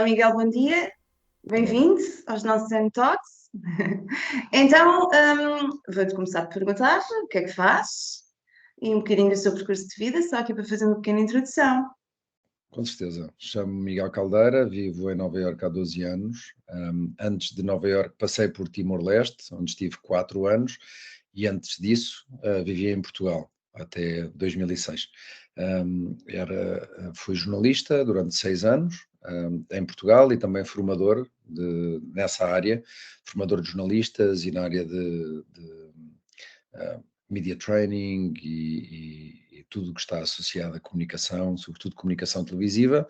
Miguel, bom dia. Bem-vindo aos nossos Zen Talks. Então, vou-te começar por perguntar o que é que faz e um bocadinho do seu percurso de vida, só aqui para fazer uma pequena introdução. Com certeza. Chamo-me Miguel Caldeira, vivo em Nova Iorque há 12 anos. Antes de Nova Iorque passei por Timor-Leste, onde estive 4 anos, e antes disso vivia em Portugal, até 2006. Fui jornalista durante 6 anos em Portugal e também formador nessa área, formador de jornalistas e na área de media training e tudo o que está associado à comunicação, sobretudo comunicação televisiva.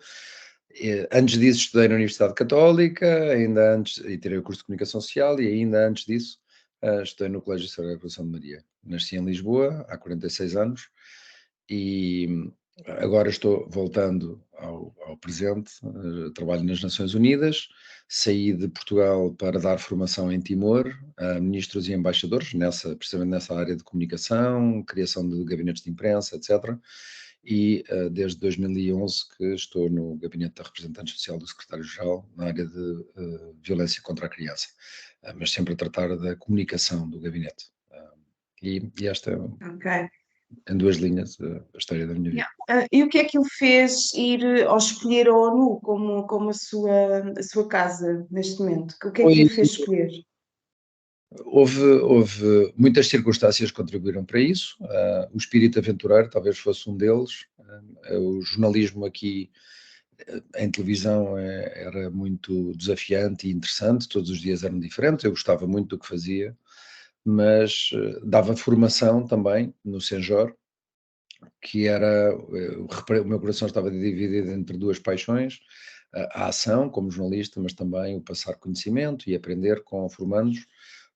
Antes disso estudei na Universidade Católica, ainda antes, e tirei o curso de Comunicação Social, e ainda antes disso estudei no Colégio Sagrada Coração de Maria. Nasci em Lisboa há 46 anos e agora estou voltando ao presente, trabalho nas Nações Unidas, saí de Portugal para dar formação em Timor a ministros e embaixadores, precisamente nessa área de comunicação, criação de gabinetes de imprensa, etc. E desde 2011 que estou no gabinete da representante especial do secretário-geral na área de violência contra a criança, mas sempre a tratar da comunicação do gabinete. E esta é, Ok. em 2 linhas, a história da minha vida. E o que é que o fez ir ao escolher a ONU como a sua casa neste momento? O que é que lhe fez escolher? Houve muitas circunstâncias que contribuíram para isso. O espírito aventureiro talvez fosse um deles. O jornalismo aqui em televisão era muito desafiante e interessante, todos os dias eram diferentes, eu gostava muito do que fazia, mas dava formação também no Senjor, que era, o meu coração estava dividido entre 2 paixões, a ação como jornalista, mas também o passar conhecimento e aprender com formandos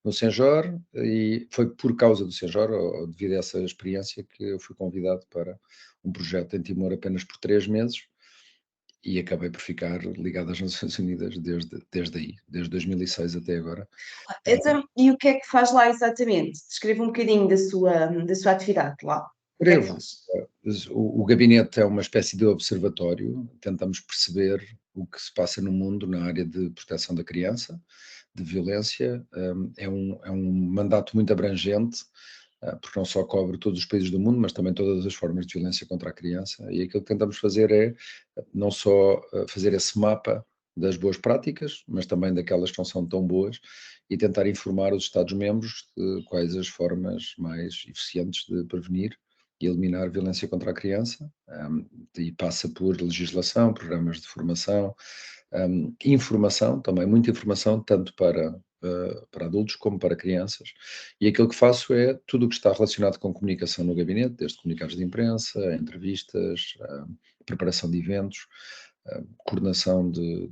no Senjor, e foi por causa do Senjor, ou devido a essa experiência, que eu fui convidado para um projeto em Timor apenas por 3 meses, e acabei por ficar ligado às Nações Unidas desde aí, desde 2006 até agora. Então, e o que é que faz lá exatamente? Descreva um bocadinho da sua atividade lá. O que é que Escrevo. faz? O gabinete é uma espécie de observatório, tentamos perceber o que se passa no mundo na área de proteção da criança, de violência. É um mandato muito abrangente, porque não só cobre todos os países do mundo, mas também todas as formas de violência contra a criança. E aquilo que tentamos fazer é não só fazer esse mapa das boas práticas, mas também daquelas que não são tão boas, e tentar informar os Estados-membros de quais as formas mais eficientes de prevenir e eliminar a violência contra a criança, e passa por legislação, programas de formação, informação, também muita informação, tanto para adultos como para crianças. E aquilo que faço é tudo o que está relacionado com comunicação no gabinete, desde comunicados de imprensa, entrevistas, preparação de eventos, coordenação de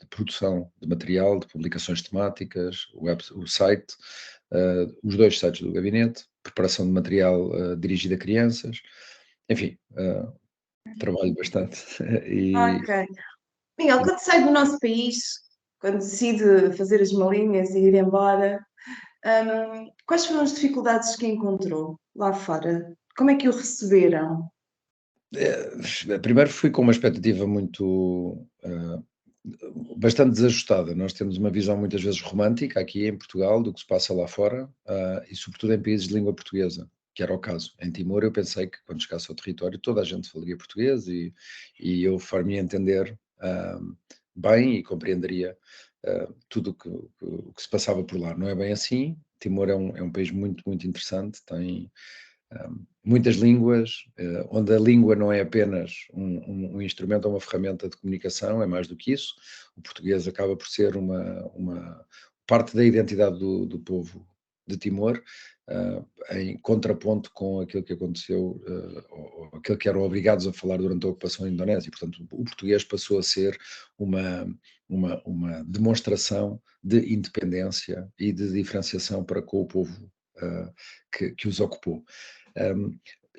produção de material, de publicações temáticas, o site, os 2 sites do gabinete, preparação de material dirigido a crianças, enfim, trabalho bastante. E, Ok. Miguel, quando sai do nosso país, quando decide fazer as malinhas e ir embora, quais foram as dificuldades que encontrou lá fora? Como é que o receberam? Primeiro fui com uma expectativa bastante desajustada. Nós temos uma visão muitas vezes romântica aqui em Portugal do que se passa lá fora, e sobretudo em países de língua portuguesa, que era o caso. Em Timor eu pensei que quando chegasse ao território toda a gente falaria português e eu faria-me entender bem e compreenderia tudo o que se passava por lá. Não é bem assim. Timor é um país muito, muito interessante, tem muitas línguas, onde a língua não é apenas um instrumento ou uma ferramenta de comunicação, é mais do que isso. O português acaba por ser uma parte da identidade do povo de Timor, em contraponto com aquilo que aconteceu, ou aquilo que eram obrigados a falar durante a ocupação indonésia. Portanto, o português passou a ser uma demonstração de independência e de diferenciação para com o povo que os ocupou.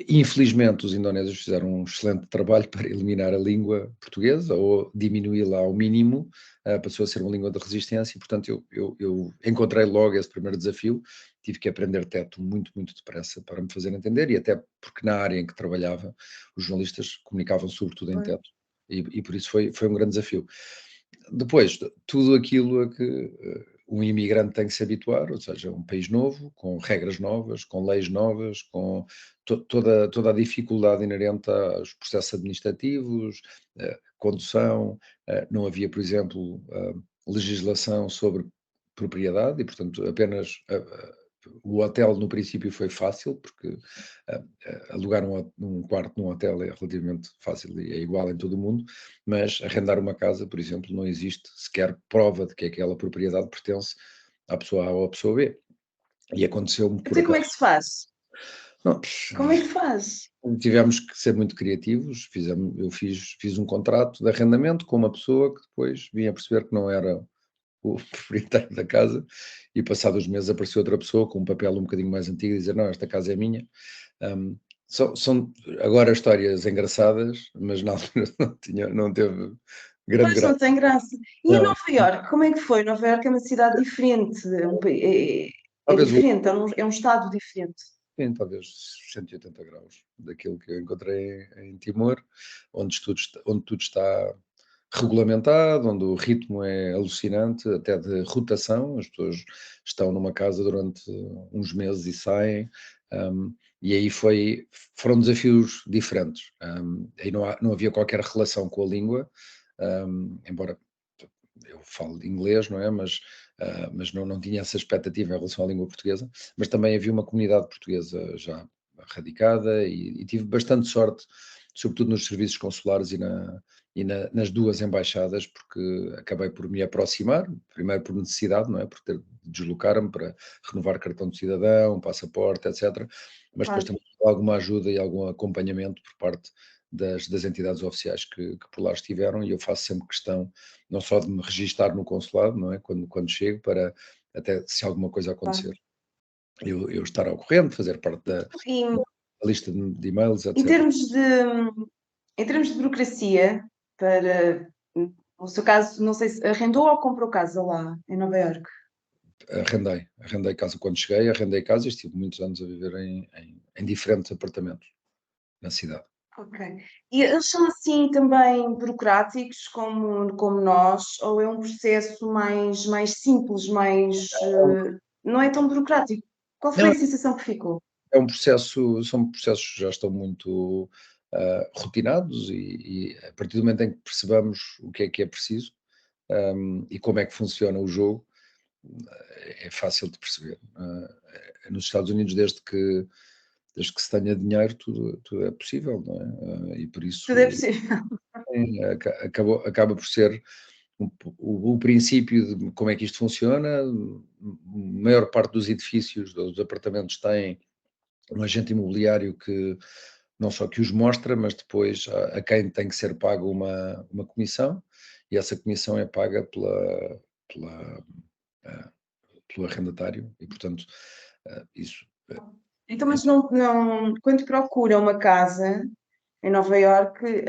Infelizmente, os indonésios fizeram um excelente trabalho para eliminar a língua portuguesa ou diminuí-la ao mínimo, passou a ser uma língua de resistência e, portanto, eu encontrei logo esse primeiro desafio, tive que aprender teto muito, muito depressa para me fazer entender e até porque na área em que trabalhava, os jornalistas comunicavam sobretudo em teto e por isso foi um grande desafio. Depois, tudo aquilo a que um imigrante tem que se habituar, ou seja, um país novo, com regras novas, com leis novas, com toda a dificuldade inerente aos processos administrativos, condução, não havia, por exemplo, legislação sobre propriedade e, portanto, apenas o hotel no princípio foi fácil, porque alugar um quarto num hotel é relativamente fácil e é igual em todo o mundo, mas arrendar uma casa, por exemplo, não existe sequer prova de que aquela propriedade pertence à pessoa A ou à pessoa B. E aconteceu-me por Então, como é que acaso. se faz? Não, Como é que faz? tivemos que ser muito criativos. Eu fiz um contrato de arrendamento com uma pessoa que depois vim a perceber que não era o proprietário da casa, e passados uns meses apareceu outra pessoa com um papel um bocadinho mais antigo e dizer: não, esta casa é minha. Um, são agora histórias engraçadas, mas na altura não teve grande Pois não graça. tem graça. E em Não, Nova Iorque, como é que foi? Nova Iorque é uma cidade diferente, é talvez o diferente, é um estado diferente. sim, talvez 180 graus daquilo que eu encontrei em Timor, onde tudo está regulamentado, onde o ritmo é alucinante, até de rotação. As pessoas estão numa casa durante uns meses e saem, e aí foram desafios diferentes. Aí não havia qualquer relação com a língua, embora eu falo inglês, não é? Mas não tinha essa expectativa em relação à língua portuguesa, mas também havia uma comunidade portuguesa já radicada, e tive bastante sorte, sobretudo nos serviços consulares nas duas embaixadas, porque acabei por me aproximar, primeiro por necessidade, não é? Por ter de deslocar-me para renovar cartão de cidadão, passaporte, etc. Mas depois Claro, também alguma ajuda e algum acompanhamento por parte das entidades oficiais que por lá estiveram, e eu faço sempre questão não só de me registar no consulado, não é? Quando chego, para até se alguma coisa claro. acontecer, eu estar ao corrente, fazer parte E da lista de e-mails, em etc. termos de, em termos de burocracia, para, no seu caso, não sei se arrendou ou comprou casa lá em Nova Iorque. Arrendei casa quando cheguei, arrendei casa e estive muitos anos a viver em diferentes apartamentos na cidade. Ok. E eles são assim também burocráticos como nós, ou é um processo mais simples, não é tão burocrático? Qual foi Não, a sensação que ficou? são processos que já estão muito rotinados, e a partir do momento em que percebamos o que é preciso, e como é que funciona o jogo, é fácil de perceber. Nos Estados Unidos, desde que se tenha dinheiro, tudo é possível, não é? E por Tudo é isso possível. acaba por ser o princípio de como é que isto funciona. A maior parte dos edifícios, dos apartamentos, têm um agente imobiliário que não só que os mostra, mas depois a quem tem que ser pago uma comissão, e essa comissão é paga pela, eh, pelo arrendatário, e portanto isso Então, mas quando procura uma casa em Nova Iorque,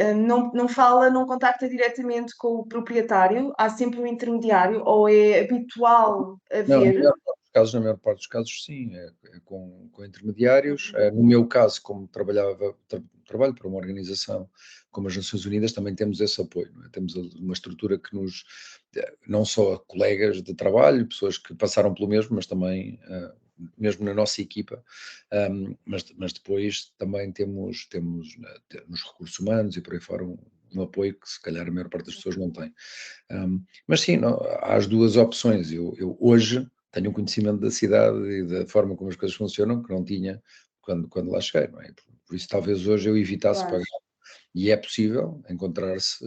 não fala, não contacta diretamente com o proprietário, há sempre um intermediário, ou é habitual não, haver? na maior parte dos casos, sim, é com intermediários. Ok, No meu caso, como trabalho para uma organização como as Nações Unidas, também temos esse apoio, não é? Temos uma estrutura que não só colegas de trabalho, pessoas que passaram pelo mesmo, mas também, mesmo na nossa equipa, mas depois também nos recursos humanos e por aí fora um apoio que se calhar a maior parte das pessoas não tem. Mas sim, há as duas opções. Eu hoje tenho um conhecimento da cidade e da forma como as coisas funcionam que não tinha quando lá cheguei, não é? Por isso talvez hoje eu evitasse claro, pagar, e é possível encontrar-se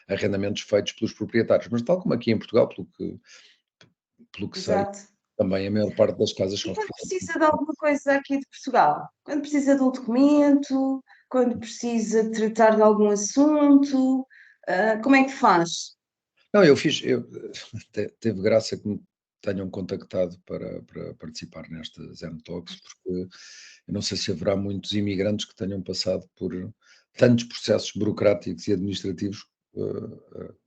arrendamentos feitos pelos proprietários, mas tal como aqui em Portugal, pelo que sei, exato. também a maior parte das casas E são quando reformadas. precisa de alguma coisa aqui de Portugal? Quando precisa de um documento, quando precisa de tratar de algum assunto, como é que faz? Não, teve graça que me tenham contactado para participar nestas M-Talks, porque eu não sei se haverá muitos imigrantes que tenham passado por tantos processos burocráticos e administrativos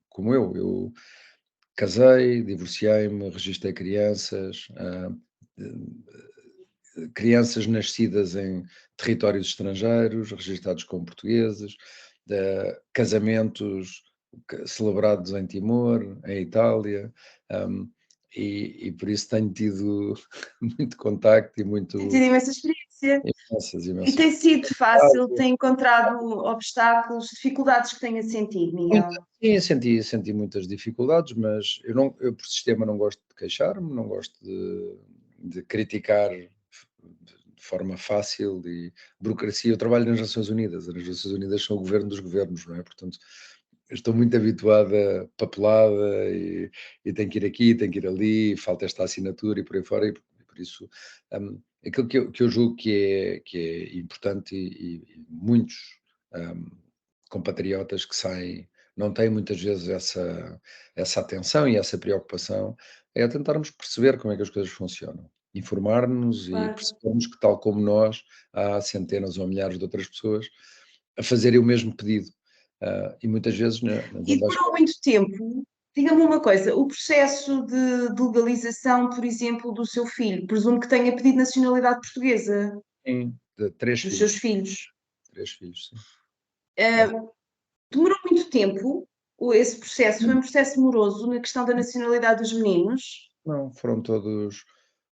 como eu. Eu casei, divorciei-me, registrei crianças, crianças nascidas em territórios estrangeiros, registados como portugueses. casamentos celebrados em Timor, em Itália, um, e por isso tenho tido muito contacto e Tem tido imensa experiência. E imensas. tem sido fácil, tem encontrado obstáculos, dificuldades que tenha sentido, Miguel? Sim, senti muitas dificuldades, mas eu por sistema não gosto de queixar-me, não gosto de criticar de forma fácil e burocracia. Eu trabalho nas Nações Unidas, as Nações Unidas são o governo dos governos, não é? Portanto, eu estou muito habituado a papelada e tenho que ir aqui, tenho que ir ali, falta esta assinatura e por aí fora, e por isso aquilo que eu julgo que é importante e muitos um, compatriotas que saem não têm muitas vezes essa atenção e essa preocupação, é tentarmos perceber como é que as coisas funcionam, informar-nos e Claro. percebermos que, tal como nós, há centenas ou milhares de outras pessoas a fazerem o mesmo pedido. E muitas vezes nas E demorou muito tempo. Diga-me uma coisa, o processo de legalização, por exemplo, do seu filho, presumo que tenha pedido nacionalidade portuguesa, de três dos seus filhos, filhos. três filhos, sim. Eh, Demorou muito tempo esse processo? Foi um processo moroso na questão da nacionalidade dos meninos? Não, foram todos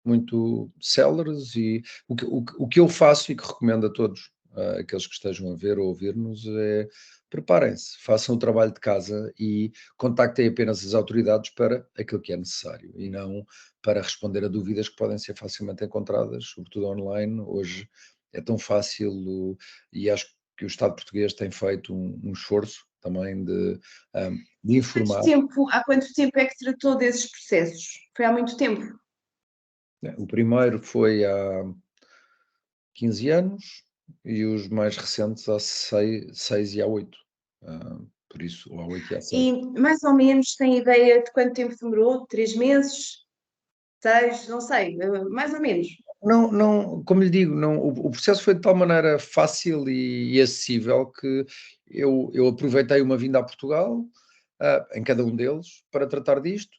muito céleres e o que eu faço e que recomendo a todos, aqueles que estejam a ver ou ouvir-nos, é preparem-se, façam o trabalho de casa e contactem apenas as autoridades para aquilo que é necessário e não para responder a dúvidas que podem ser facilmente encontradas, sobretudo online. Hoje é tão fácil e acho que o Estado português tem feito um esforço também de informar. Há quanto tempo é que tratou desses processos? Foi há muito tempo? Né? O primeiro foi há 15 anos e os mais recentes há 6 e há 8. Por isso, ou há 8 e há 7. E mais ou menos tem ideia de quanto tempo demorou? 3 meses? 6? Não sei, mais ou menos. Não, não, como lhe digo, não, o processo foi de tal maneira fácil e acessível que eu aproveitei uma vinda a Portugal, em cada um deles, para tratar disto.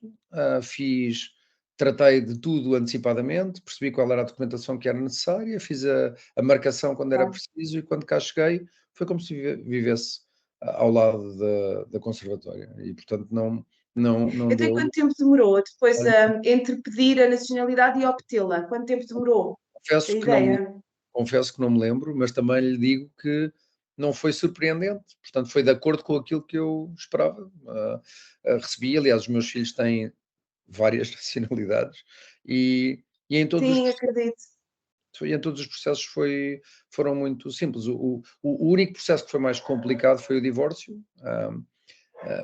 Tratei de tudo antecipadamente, percebi qual era a documentação que era necessária, fiz a marcação quando era Tá. preciso e quando cá cheguei foi como se vivesse ao lado da conservatória e, portanto, não Então, e deu. quanto tempo demorou depois entre pedir a nacionalidade e obtê-la? Quanto tempo demorou? Confesso Tem que não, ideia? Confesso que não me lembro, mas também lhe digo que não foi surpreendente, portanto foi de acordo com aquilo que eu esperava. Recebi, aliás, os meus filhos têm várias nacionalidades e, e em todos os Sim, processos, acredito. foram muito simples. O único processo que foi mais complicado foi o divórcio,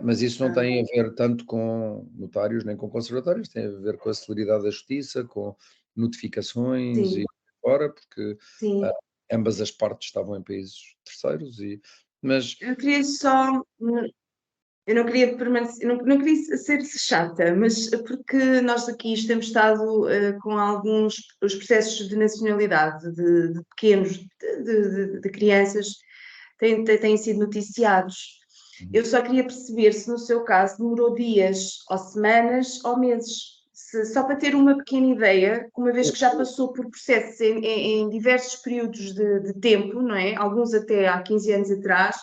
mas isso não Ah, tem a ver tanto com notários nem com conservatórios, tem a ver com a celeridade da justiça, com notificações e sim, fora, porque ah, sim. ambas as partes estavam em países terceiros, mas Eu queria só. Eu não queria permanecer, não queria ser chata, mas porque nós aqui temos estado com alguns os processos de nacionalidade de pequenos, de crianças, têm sido noticiados. Eu só queria perceber se no seu caso demorou dias, ou semanas, ou meses. Só para ter uma pequena ideia, uma vez que já passou por processos em diversos períodos de tempo, não é? Alguns até há 15 anos atrás,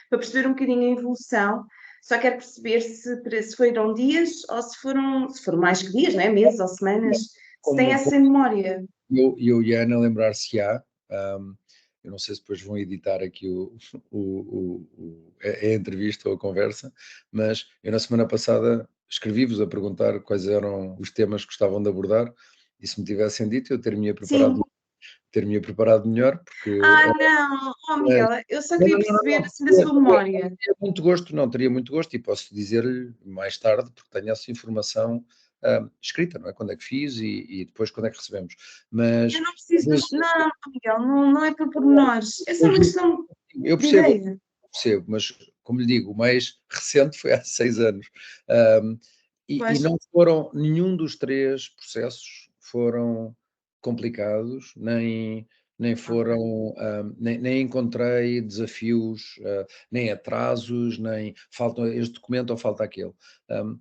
para perceber um bocadinho a evolução. Só quero perceber se foram dias ou se foram mais que dias, não é? Meses ou semanas. Se tem como essa memória. eu e a Ana lembrar-se-á, eu não sei se depois vão editar aqui a entrevista ou a conversa, mas eu na semana passada escrevi-vos a perguntar quais eram os temas que gostavam de abordar e se me tivessem dito eu Sim. ter-me preparado melhor, porque Ah, não. Oh, mas Miguel, eu só não, queria não, não, perceber não, assim da sua memória. teria muito gosto, não, teria muito gosto e posso dizer-lhe mais tarde, porque tenho essa informação escrita, não é? Quando é que fiz e depois quando é que recebemos. Eu Mas não preciso dos. Não, Miguel, não é por pormenores. É só uma questão eu de percebo, ideia. percebo, mas como lhe digo, o mais recente foi há 6 anos. Hum, e Pois. não foram nenhum dos 3 processos foram complicados, nem foram, Ok. nem encontrei desafios, nem atrasos, nem falta este documento ou falta aquele. Hum,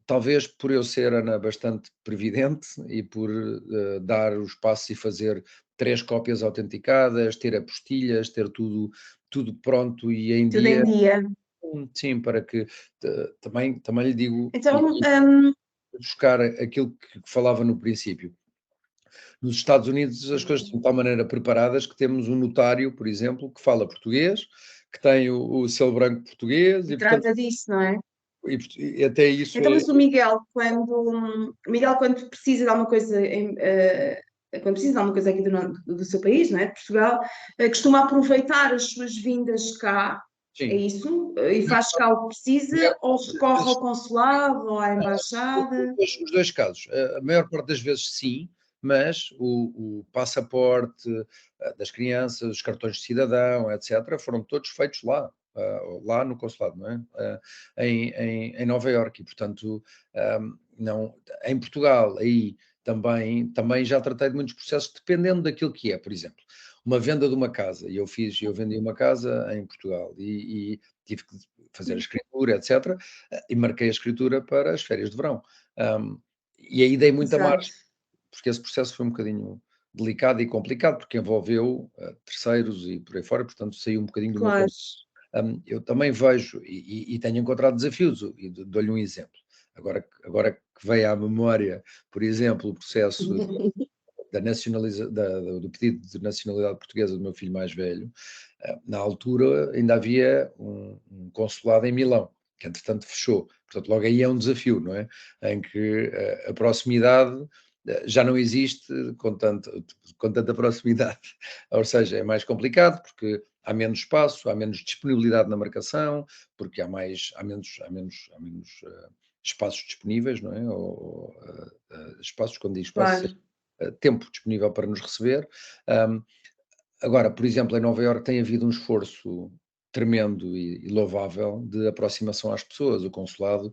Talvez por eu ser, Ana, bastante previdente e por dar os passos e fazer 3 cópias autenticadas, ter apostilhas, ter tudo tudo pronto e em Tudo em dia. dia. Sim, para que também lhe digo, Então, e buscar aquilo que falava no princípio. Nos Estados Unidos as coisas estão de tal maneira preparadas que temos um notário, por exemplo, que fala português, que tem o selo branco português e e portanto trata disso, não é? e até isso Então, é mas o Miguel, quando precisa de alguma coisa, quando precisa de alguma coisa aqui do seu país, não é? De Portugal, costuma aproveitar as suas vindas cá, é sim, isso? E faz cá o que maior precisa, ou parte das recorre vezes ao consulado ou à não, embaixada? os 2 casos. A maior parte das vezes sim, mas o passaporte, das crianças, os cartões de cidadão, etcétera, foram todos feitos lá, lá no consulado, não é? Em Nova Iorque e portanto, não em Portugal, aí também já tratei de muitos processos dependendo daquilo que é, por exemplo, uma venda de uma casa, e eu vendi uma casa em Portugal e tive que fazer a escritura, etcétera, e marquei a escritura para as férias de verão. Um, e aí dei muita Exato, margem, porque esse processo foi um bocadinho delicado e complicado, porque envolveu terceiros e por aí fora, portanto saiu um bocadinho do meu claro. controle. Eu também vejo e tenho encontrado desafios, e dou-lhe um exemplo. Agora que veio à memória, por exemplo, o processo do pedido de nacionalidade portuguesa do meu filho mais velho, na altura ainda havia um consulado em Milão, que entretanto fechou. Portanto, logo aí é um desafio, não é? Em que a proximidade já não existe com tanta proximidade. Ou seja, é mais complicado porque há menos espaço, há menos disponibilidade na marcação, porque há menos espaços disponíveis, não é? Espaços, quando digo espaços, Claro, tempo disponível para nos receber. Um, Agora, por exemplo, em Nova Iorque tem havido um esforço tremendo e louvável de aproximação às pessoas. O consulado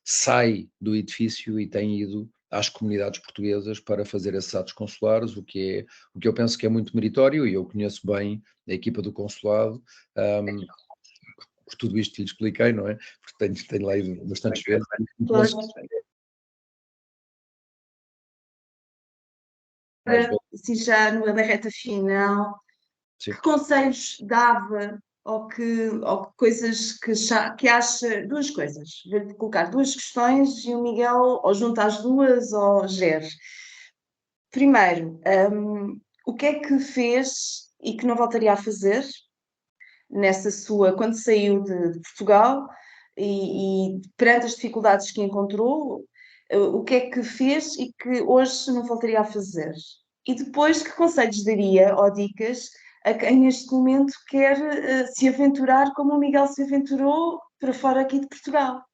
sai do edifício e tem ido às comunidades portuguesas para fazer esses atos consulares, o que eu penso que é muito meritório, e eu conheço bem a equipa do consulado, um, por tudo isto que lhe expliquei, não é? Porque tenho lá ido bastantes vezes e claro. penso mais Agora, vezes, assim, já na reta final, sim. que conselhos dava ou que coisas que acha, duas coisas, vou-lhe colocar duas questões e o Miguel ou junta as duas ou gere. Primeiro, o que é que fez e que não voltaria a fazer quando saiu de Portugal e perante as dificulddes que encontrou, o que é que fez e que hoje não voltaria a fazer? E depois, que conselhos daria ou dicas a quem neste momento quer se aventurar como o Miguel se aventurou para fora aqui de Portugal?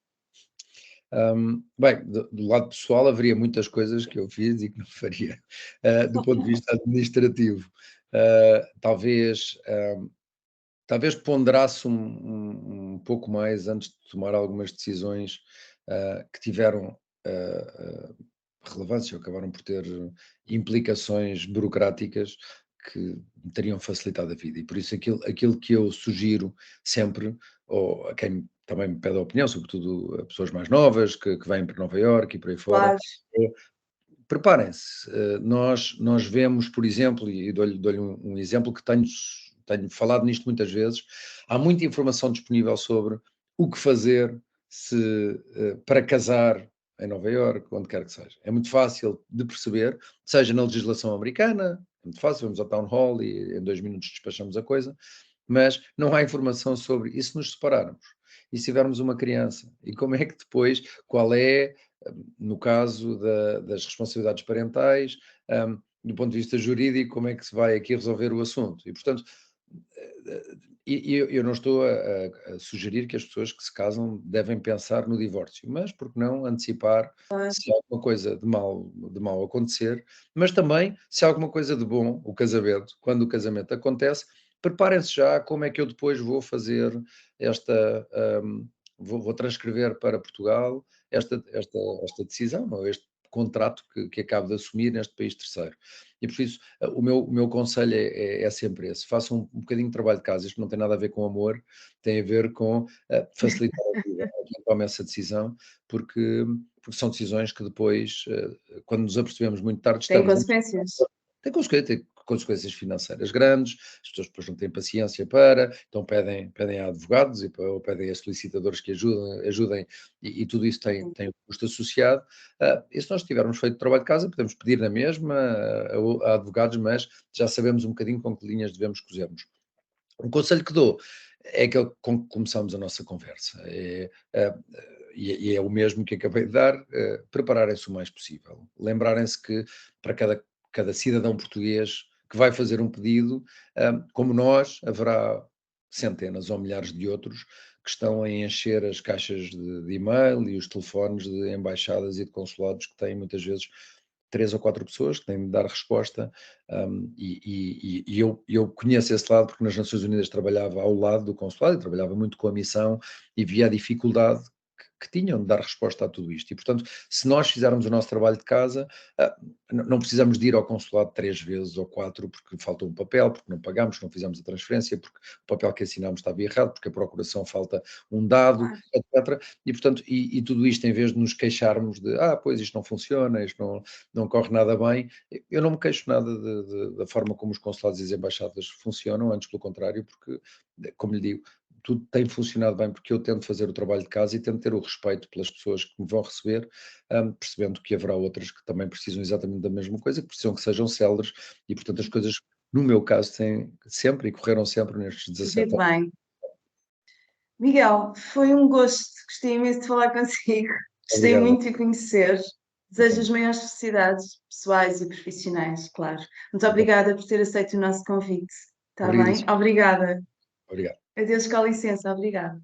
Bem, do lado pessoal haveria muitas coisas que eu fiz e que não faria, do ponto de vista administrativo. Talvez, talvez ponderasse um pouco mais antes de tomar algumas decisões, que tiveram, relevância ou acabaram por ter implicações burocráticas que me teriam facilitado a vida. E por isso aquilo que eu sugiro sempre, ou a quem também me pede a opinião, sobretudo a pessoas mais novas que vêm para Nova Iorque e por aí fora, Claro, é preparem-se. Nós vemos, por exemplo, e dou-lhe um exemplo que tenho falado nisto muitas vezes, há muita informação disponível sobre o que fazer para casar em Nova Iorque, onde quer que seja. É muito fácil de perceber, seja na legislação americana, é muito fácil, vamos ao town hall e em 2 minutos despachamos a coisa, mas não há informação sobre e se nos separarmos? E se tivermos uma criança? E como é que depois, qual é no caso das responsabilidades parentais, do ponto de vista jurídico, como é que se vai aqui resolver o assunto. E, portanto, eu não estou a sugerir que as pessoas que se casam devem pensar no divórcio, mas por que não antecipar claro. se alguma coisa de mal acontecer, mas também se alguma coisa de bom, o casamento, quando o casamento acontece, preparem-se já como é que eu depois vou fazer esta, vou transcrever para Portugal esta decisão, ou este contrato que acabo de assumir neste país terceiro. E por isso, o meu conselho é sempre esse: façam um bocadinho de trabalho de casa. Isto não tem nada a ver com amor, tem a ver com facilitar a vida a quem toma essa decisão, porque são decisões que depois, quando nos apercebemos muito tarde, Tem estamos. consequências? Tem consequências, consequências financeiras grandes, as pessoas depois não têm paciência para, então pedem a advogados ou pedem a solicitadores que ajudem e tudo isso tem um custo associado. E se nós tivermos feito trabalho de casa, podemos pedir na mesma a advogados, mas já sabemos um bocadinho com que linhas devemos cozermos. Um conselho que dou é aquele com que começamos a nossa conversa. E é o mesmo que acabei de dar, prepararem-se o mais possível. Lembrarem-se que para cada cidadão português que vai fazer um pedido, como nós, haverá centenas ou milhares de outros que estão a encher as caixas de e-mail e os telefones de embaixadas e de consulados que têm muitas vezes 3 ou 4 pessoas que têm de dar resposta, e eu conheço esse lado porque nas Nações Unidas trabalhava ao lado do consulado e trabalhava muito com a missão e via a dificuldade que tinham de dar resposta a tudo isto. E, portanto, se nós fizermos o nosso trabalho de casa, não precisamos de ir ao consulado 3 vezes ou 4 porque falta um papel, porque não pagamos, não fizemos a transferência, porque o papel que assinámos estava errado, porque a procuração falta um dado, Claro. etc. E, portanto, tudo isto em vez de nos queixarmos de, pois isto não funciona, isto não corre nada bem, eu não me queixo nada da forma como os consulados e as embaixadas funcionam, antes pelo contrário, porque, como lhe digo, tudo tem funcionado bem porque eu tento fazer o trabalho de casa e tento ter o respeito pelas pessoas que me vão receber, percebendo que haverá outras que também precisam exatamente da mesma coisa, que precisam que sejam céleres e, portanto, as coisas, no meu caso, têm sempre e correram sempre nestes 17 Corrido anos. bem. Miguel, foi um gosto, gostei imenso de falar consigo, gostei Obrigado. muito de conhecer. Desejo as maiores felicidades pessoais e profissionais, claro. Muito Muito obrigada por ter aceito o nosso convite. Está bem? obrigadíssimo. Obrigada. Obrigado. Adeus, com licença, obrigada.